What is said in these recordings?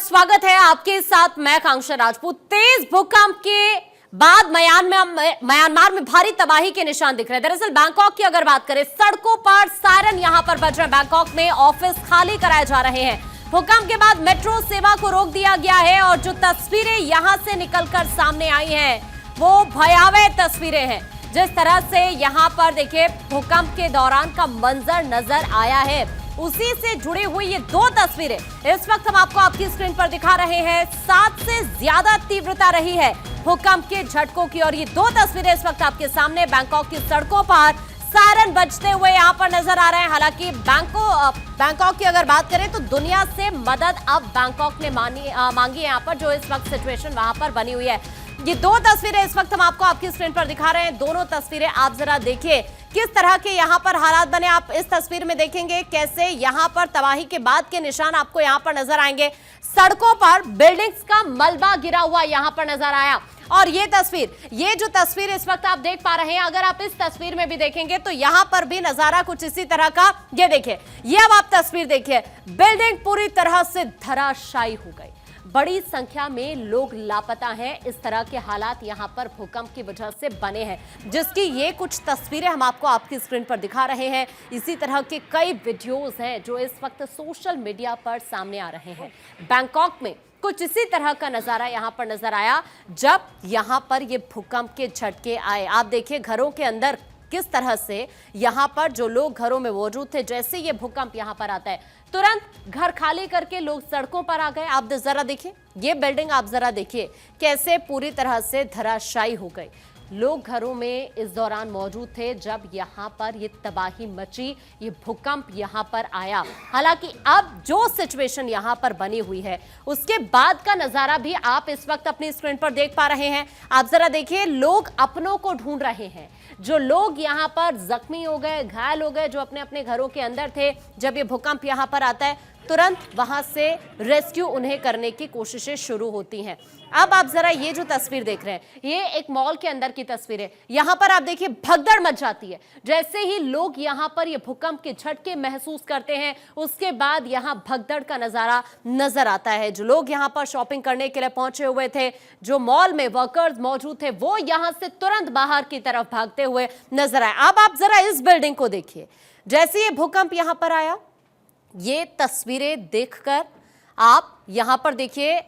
स्वागत है आपके साथ। मैं कांक्षा राजपूत। तेज भूकंप के बाद म्यांमार में भारी तबाही के निशान दिख रहे हैं। दरअसल बैंकॉक की अगर बात करें, सड़कों पर सायरन यहां पर बज रहे हैं। बैंकॉक में ऑफिस खाली कराए जा रहे हैं। भूकंप के बाद मेट्रो सेवा को रोक दिया गया है और जो तस्वीरें यहां से निकलकर सामने आई हैं वो भयावह तस्वीरें हैं। जिस तरह से यहां पर देखिए भूकंप के दौरान का मंजर नजर आया है, उसी से जुड़ी हुई ये दो तस्वीरें इस वक्त हम आपको आपकी स्क्रीन पर दिखा रहे हैं। 7 से ज्यादा तीव्रता रही है भूकंप के झटकों की और ये दो तस्वीरें इस वक्त आपके सामने बैंकॉक की सड़कों पर सायरन बजते हुए यहां पर नजर आ रहे हैं। हालांकि बैंकॉक की अगर बात करें तो दुनिया से मदद अब बैंकॉक ने मांगी यहां पर, जो इस वक्त सिचुएशन वहां पर बनी हुई है। ये दो तस्वीरें इस वक्त हम आपको आपकी स्क्रीन पर दिखा रहे हैं। दोनों तस्वीरें आप जरा देखिए किस तरह के यहाँ पर हालात बने। आप इस तस्वीर में देखेंगे कैसे यहाँ पर तबाही के बाद के निशान आपको यहाँ पर नजर आएंगे। सड़कों पर बिल्डिंग्स का मलबा गिरा हुआ यहाँ पर नजर आया। और ये जो तस्वीर इस वक्त आप देख पा रहे हैं, अगर आप इस तस्वीर में भी देखेंगे तो यहाँ पर भी नजारा कुछ इसी तरह का। ये देखिए, ये अब आप तस्वीर देखिए, बिल्डिंग पूरी तरह से धराशायी हो गई। बड़ी संख्या में लोग लापता हैं। इस तरह के हालात यहां पर भूकंप की वजह से बने हैं, जिसकी ये कुछ तस्वीरें हम आपको आपकी स्क्रीन पर दिखा रहे हैं। इसी तरह के कई वीडियोस हैं जो इस वक्त सोशल मीडिया पर सामने आ रहे हैं। बैंकॉक में कुछ इसी तरह का नजारा यहां पर नजर आया जब यहां पर ये भूकंप के झटके आए। आप देखिए घरों के अंदर किस तरह से यहां पर जो लोग घरों में मौजूद थे, जैसे ये भूकंप यहां पर आता है तुरंत घर खाली करके लोग सड़कों पर आ गए। आप जरा देखिए, ये बिल्डिंग आप जरा देखिए कैसे पूरी तरह से धराशायी हो गई। लोग घरों में इस दौरान मौजूद थे जब यहां पर ये तबाही मची, ये भूकंप यहां पर आया। हालांकि अब जो सिचुएशन यहां पर बनी हुई है उसके बाद का नजारा भी आप इस वक्त अपनी स्क्रीन पर देख पा रहे हैं। आप जरा देखिए, लोग अपनों को ढूंढ रहे हैं। जो लोग यहां पर जख्मी हो गए, घायल हो गए, जो अपने अपने घरों के अंदर थे, जब ये भूकंप यहां पर आता है तुरंत वहां से रेस्क्यू उन्हें करने की कोशिशें शुरू होती हैं। अब आप जरा ये जो तस्वीर देख रहे हैं, ये एक मॉल के अंदर की तस्वीर है। यहां पर आप देखिए भगदड़ मच जाती है जैसे ही लोग यहां पर ये भूकंप के झटके महसूस करते हैं। उसके बाद यहां भगदड़ का नजारा नजर आता है। जो लोग यहां पर शॉपिंग करने के लिए पहुंचे हुए थे, जो मॉल में वर्कर्स मौजूद थे, वो यहां से तुरंत बाहर की तरफ भागते हुए नजर आए। अब आप जरा इस बिल्डिंग को देखिए, जैसे ये भूकंप यहां पर आया, ये तस्वीरें देखकर आप यहां पर देखिए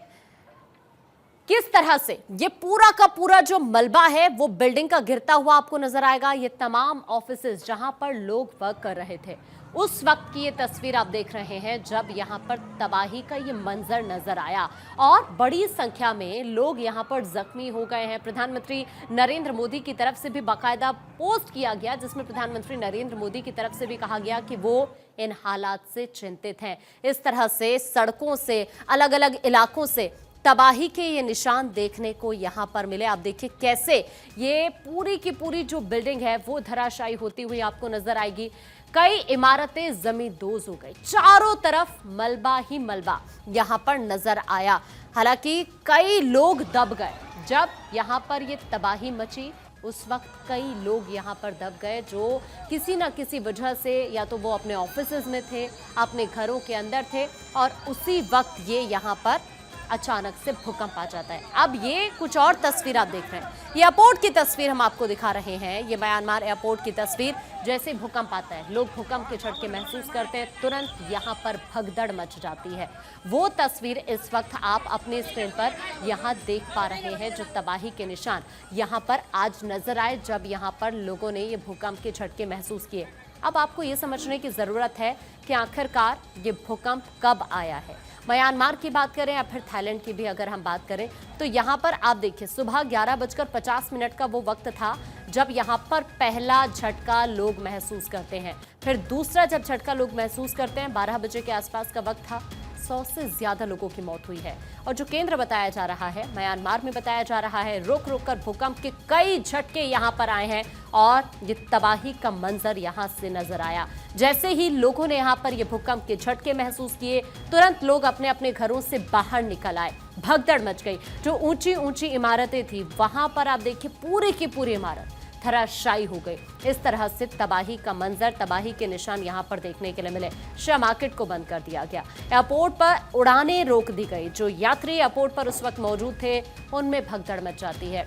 किस तरह से ये पूरा का पूरा जो मलबा है वो बिल्डिंग का गिरता हुआ आपको नजर आएगा। ये तमाम ऑफिसेज जहां पर लोग वर्क कर रहे थे, उस वक्त की ये तस्वीर आप देख रहे हैं जब यहां पर तबाही का ये मंजर नजर आया और बड़ी संख्या में लोग यहां पर जख्मी हो गए हैं। प्रधानमंत्री नरेंद्र मोदी की तरफ से भी बाकायदा पोस्ट किया गया, जिसमें प्रधानमंत्री नरेंद्र मोदी की तरफ से भी कहा गया कि वो इन हालात से चिंतित हैं। इस तरह से सड़कों से, अलग अलग इलाकों से तबाही के ये निशान देखने को यहां पर मिले। आप देखिए कैसे ये पूरी की पूरी जो बिल्डिंग है वो धराशायी होती हुई आपको नजर आएगी। कई इमारतें जमींदोज हो गई, चारों तरफ मलबा ही मलबा यहां पर नजर आया। हालांकि कई लोग दब गए जब यहां पर ये तबाही मची। उस वक्त कई लोग यहां पर दब गए जो किसी ना किसी वजह से या तो वो अपने ऑफिसेज में थे, अपने घरों के अंदर थे, और उसी वक्त ये यहां पर अचानक से भूकंप आ जाता है। अब ये कुछ और तस्वीर आप देख रहे हैं, ये एयरपोर्ट की तस्वीर हम आपको दिखा रहे हैं। ये म्यांमार एयरपोर्ट की तस्वीर, जैसे भूकंप आता है लोग भूकंप के झटके महसूस करते हैं, तुरंत यहाँ पर भगदड़ मच जाती है। वो तस्वीर इस वक्त आप अपने स्क्रीन पर यहाँ देख पा रहे हैं, जो तबाही के निशान यहाँ पर आज नजर आए जब यहाँ पर लोगों ने ये भूकंप के झटके महसूस किए। अब आपको ये समझने की जरूरत है कि आखिरकार ये भूकंप कब आया है। म्यांमार की बात करें या फिर थाईलैंड की भी अगर हम बात करें तो यहाँ पर आप देखिए सुबह 11:50 का वो वक्त था जब यहाँ पर पहला झटका लोग महसूस करते हैं। फिर दूसरा जब झटका लोग महसूस करते हैं 12 बजे के आसपास का वक्त था। 100 से ज्यादा लोगों की मौत हुई है। और जो केंद्र बताया जा रहा है म्यांमार में बताया जा रहा है, रुक रुक कर भूकंप के कई झटके यहाँ पर आए हैं और ये तबाही का मंजर यहाँ से नजर आया। जैसे ही लोगों ने यहाँ पर ये भूकंप के झटके महसूस किए, तुरंत लोग अपने अपने घरों से बाहर निकल आए। भगदड़ मच गई। जो ऊंची ऊंची इमारतें थी वहां पर आप देखिए पूरी की पूरी इमारत धराशायी हो गई। इस तरह से तबाही का मंजर, तबाही के निशान यहां पर देखने के लिए मिले। शेयर मार्केट को बंद कर दिया गया, एयरपोर्ट पर उड़ानें रोक दी गई। जो यात्री एयरपोर्ट पर उस वक्त मौजूद थे उनमें भगदड़ मच जाती है।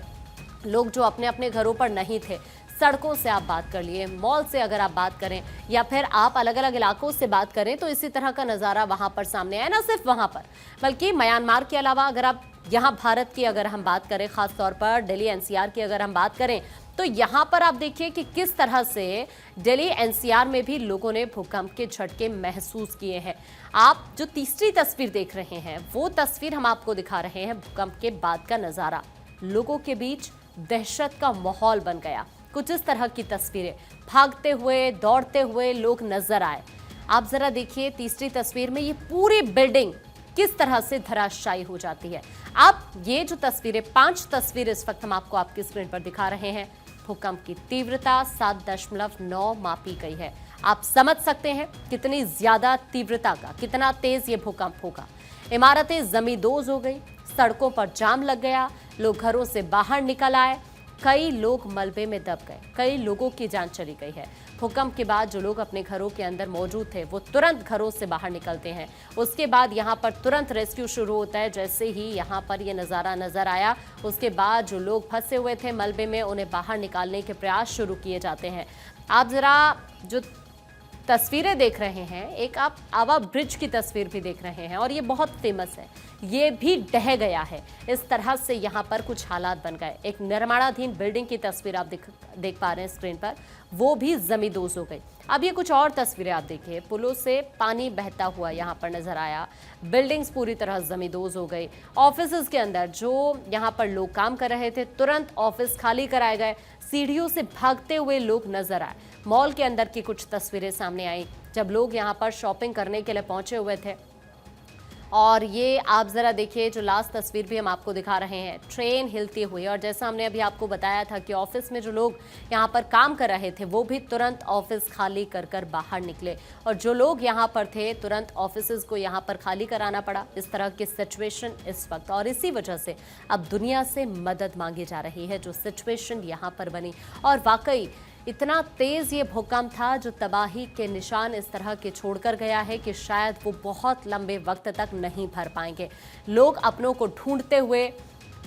लोग जो अपने अपने घरों पर नहीं थे, सड़कों से आप बात कर लिए, मॉल से अगर आप बात करें या फिर आप अलग अलग इलाकों से बात करें तो इसी तरह का नज़ारा वहां पर सामने आया। ना सिर्फ वहां पर बल्कि म्यांमार के अलावा अगर आप यहाँ भारत की अगर हम बात करें, खासतौर पर दिल्ली एनसीआर की अगर हम बात करें तो यहां पर आप देखिए कि किस तरह से दिल्ली एनसीआर में भी लोगों ने भूकंप के झटके महसूस किए हैं। आप जो तीसरी तस्वीर देख रहे हैं वो तस्वीर हम आपको दिखा रहे हैं भूकंप के बाद का नज़ारा। लोगों के बीच दहशत का माहौल बन गया। कुछ इस तरह की तस्वीरें, भागते हुए दौड़ते हुए लोग नजर आए। आप जरा देखिए तीसरी तस्वीर में ये पूरी बिल्डिंग किस तरह से धराशायी हो जाती है। आप ये जो तस्वीरें, 5 तस्वीर इस वक्त हम आपको आपकी स्क्रीन पर दिखा रहे हैं। भूकंप की तीव्रता 7.9 मापी गई है। आप समझ सकते हैं कितनी ज्यादा तीव्रता का, कितना तेज ये भूकंप होगा। इमारतें जमींदोज हो गई, सड़कों पर जाम लग गया, लोग घरों से बाहर निकल आए, कई लोग मलबे में दब गए, कई लोगों की जान चली गई है। भूकंप के बाद जो लोग अपने घरों के अंदर मौजूद थे वो तुरंत घरों से बाहर निकलते हैं। उसके बाद यहाँ पर तुरंत रेस्क्यू शुरू होता है। जैसे ही यहाँ पर ये नज़ारा नजर आया उसके बाद जो लोग फंसे हुए थे मलबे में उन्हें बाहर निकालने के प्रयास शुरू किए जाते हैं। आप जरा जो तस्वीरें देख रहे हैं, एक आप आवा ब्रिज की तस्वीर भी देख रहे हैं और ये बहुत फेमस है। ये भी ढह गया है। इस तरह से यहाँ पर कुछ हालात बन गए। एक निर्माणाधीन बिल्डिंग की तस्वीर आप देख पा रहे हैं स्क्रीन पर, वो भी जमींदोज हो गई। अब ये कुछ और तस्वीरें आप देखिए, पुलों से पानी बहता हुआ यहाँ पर नजर आया, बिल्डिंग्स पूरी तरह जमींदोज हो गई। ऑफिस के अंदर जो यहाँ पर लोग काम कर रहे थे तुरंत ऑफिस खाली कराए गए, सीढ़ियों से भागते हुए लोग नजर आए। मॉल के अंदर की कुछ तस्वीरें सामने आई जब लोग यहाँ पर शॉपिंग करने के लिए पहुंचे हुए थे। और ये आप जरा देखिए जो लास्ट तस्वीर भी हम आपको दिखा रहे हैं, ट्रेन हिलती हुई। और जैसा हमने अभी आपको बताया था कि ऑफिस में जो लोग यहाँ पर काम कर रहे थे वो भी तुरंत ऑफिस खाली कर बाहर निकले और जो लोग यहाँ पर थे तुरंत ऑफिसेज को यहाँ पर खाली कराना पड़ा। इस तरह की सिचुएशन इस वक्त, और इसी वजह से अब दुनिया से मदद मांगी जा रही है। जो सिचुएशन यहाँ पर बनी, और वाकई इतना तेज ये भूकंप था जो तबाही के निशान इस तरह के छोड़कर गया है कि शायद वो बहुत लंबे वक्त तक नहीं भर पाएंगे। लोग अपनों को ढूंढते हुए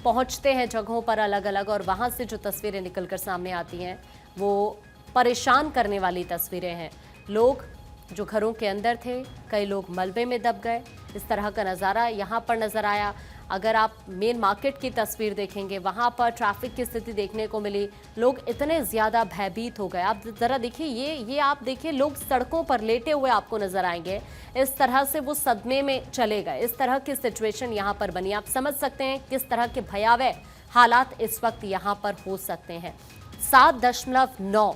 पहुंचते हैं जगहों पर अलग अलग, और वहां से जो तस्वीरें निकलकर सामने आती हैं वो परेशान करने वाली तस्वीरें हैं। लोग जो घरों के अंदर थे, कई लोग मलबे में दब गए। इस तरह का नज़ारा यहाँ पर नज़र आया। अगर आप मेन मार्केट की तस्वीर देखेंगे वहाँ पर ट्रैफिक की स्थिति देखने को मिली। लोग इतने ज़्यादा भयभीत हो गए। आप ज़रा देखिए, ये आप देखिए, लोग सड़कों पर लेटे हुए आपको नज़र आएंगे। इस तरह से वो सदमे में चले गए। इस तरह की सिचुएशन यहाँ पर बनी। आप समझ सकते हैं किस तरह के भयावह हालात इस वक्त यहाँ पर हो सकते हैं। 7.9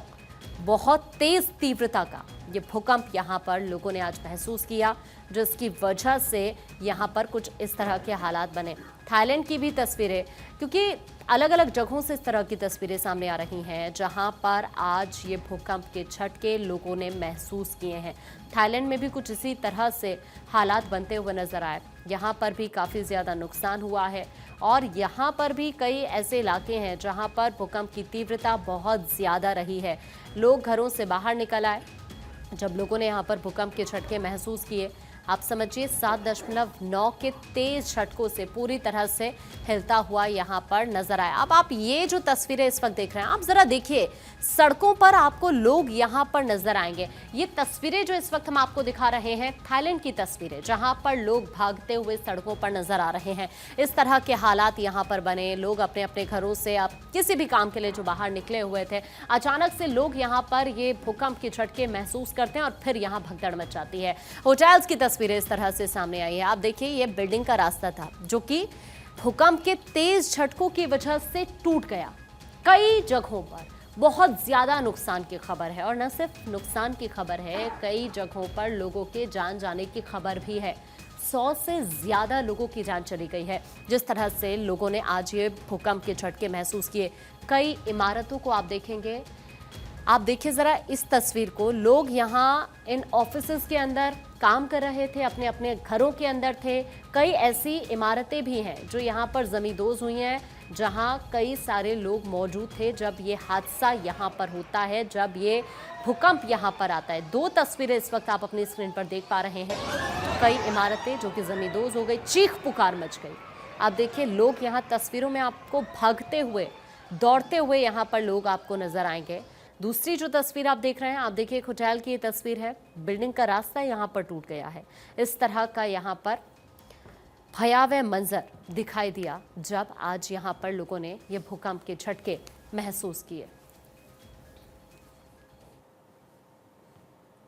बहुत तेज तीव्रता का ये भूकंप यहाँ पर लोगों ने आज महसूस किया, जिसकी वजह से यहाँ पर कुछ इस तरह के हालात बने। थाईलैंड की भी तस्वीरें, क्योंकि अलग अलग जगहों से इस तरह की तस्वीरें सामने आ रही हैं जहाँ पर आज ये भूकंप के झटके लोगों ने महसूस किए हैं। थाईलैंड में भी कुछ इसी तरह से हालात बनते हुए नजर आए। यहाँ पर भी काफ़ी ज़्यादा नुकसान हुआ है और यहाँ पर भी कई ऐसे इलाके हैं जहाँ पर भूकंप की तीव्रता बहुत ज़्यादा रही है। लोग घरों से बाहर निकल आए जब लोगों ने यहाँ पर भूकंप के झटके महसूस किए। आप समझिए 7.9 के तेज झटकों से पूरी तरह से हिलता हुआ यहाँ पर नजर आया। अब आप ये जो तस्वीरें इस वक्त देख रहे हैं, आप जरा देखिए, सड़कों पर आपको लोग यहाँ पर नजर आएंगे। ये तस्वीरें जो इस वक्त हम आपको दिखा रहे हैं थाईलैंड की तस्वीरें, जहाँ पर लोग भागते हुए सड़कों पर नजर आ रहे हैं। इस तरह के हालात यहाँ पर बने। लोग अपने अपने घरों से अब किसी भी काम के लिए जो बाहर निकले हुए थे, अचानक से लोग यहाँ पर ये भूकंप के झटके महसूस करते हैं और फिर यहाँ भगदड़ मच जाती है। होटल्स की तस्वीरें इस तरह से सामने आई है। आप देखिए, ये बिल्डिंग का रास्ता था जो कि भूकंप के तेज झटकों की वजह से टूट गया। कई जगहों पर बहुत ज्यादा नुकसान की खबर है, और न सिर्फ नुकसान की खबर है, कई जगहों पर लोगों के जान जाने की खबर भी है। 100 से ज्यादा लोगों की जान चली गई है। जिस तरह से लोगों ने आज ये भूकंप के झटके महसूस किए, कई इमारतों को आप देखेंगे, आप देखिए जरा इस तस्वीर को। लोग यहाँ इन ऑफिसेज के अंदर काम कर रहे थे, अपने अपने घरों के अंदर थे। कई ऐसी इमारतें भी हैं जो यहाँ पर जमींदोज हुई हैं, जहां कई सारे लोग मौजूद थे जब ये हादसा यहां पर होता है, जब ये भूकंप यहां पर आता है। 2 तस्वीरें इस वक्त आप अपनी स्क्रीन पर देख पा रहे हैं। कई इमारतें जो कि जमींदोज हो गई, चीख पुकार मच गई। आप देखिए लोग यहाँ तस्वीरों में आपको भागते हुए, दौड़ते हुए यहाँ पर लोग आपको नजर आएंगे। दूसरी जो तस्वीर आप देख रहे हैं, आप देखिए एक होटल की ये तस्वीर है। बिल्डिंग का रास्ता यहाँ पर टूट गया है। इस तरह का यहाँ पर भयावह मंजर दिखाई दिया जब आज यहाँ पर लोगों ने ये भूकंप के झटके महसूस किए।